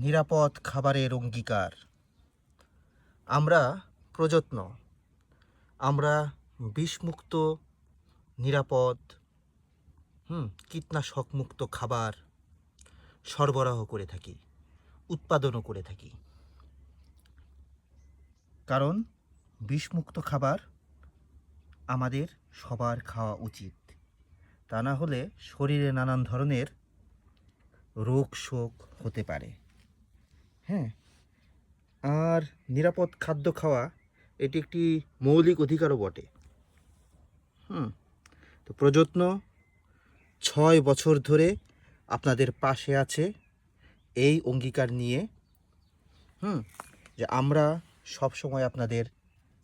নিরাপদ খাবারের অঙ্গীকার। আমরা প্রযত্ন, আমরা বিষমুক্ত, নিরাপদ, কীটনাশকমুক্ত খাবার সরবরাহ করে থাকি, উৎপাদনও করে থাকি। কারণ বিষমুক্ত খাবার আমাদের সবার খাওয়া উচিত, তা না হলে শরীরে নানান ধরনের রোগ শোক হতে পারে। আর নিরাপদ খাদ্য খাওয়া এটি একটি মৌলিক অধিকারও বটে। তো প্রযত্ন 6 বছর ধরে আপনাদের পাশে আছে এই অঙ্গীকার নিয়ে যে আমরা সব সময় আপনাদের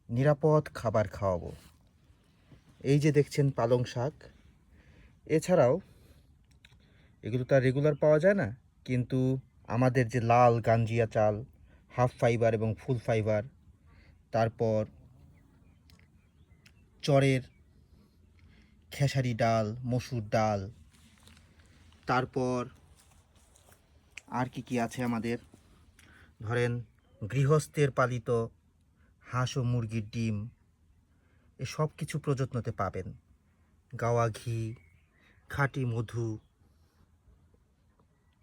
নিরাপদ খাবার খাওয়াবো। এই যে দেখছেন পালং শাক, এছাড়াও এগুলো তো আর রেগুলার পাওয়া যায় না, কিন্তু আমাদের যে লাল গাঞ্জিয়া চাল, হাফ ফাইবার এবং ফুল ফাইবার, তারপর চরের খেসারি ডাল, মসুর ডাল, তারপর আর কি আছে আমাদের, ধরেন গৃহস্থের পালিত হাঁস ও মুরগির ডিম, এসব কিছু প্রযত্নতে পাবেন। গাওয়া ঘি, খাঁটি মধু।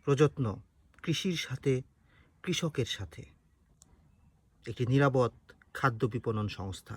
প্রযত্ন কৃষির সাথে, কৃষকের সাথে একটি নিরাপদ খাদ্য বিপণন সংস্থা।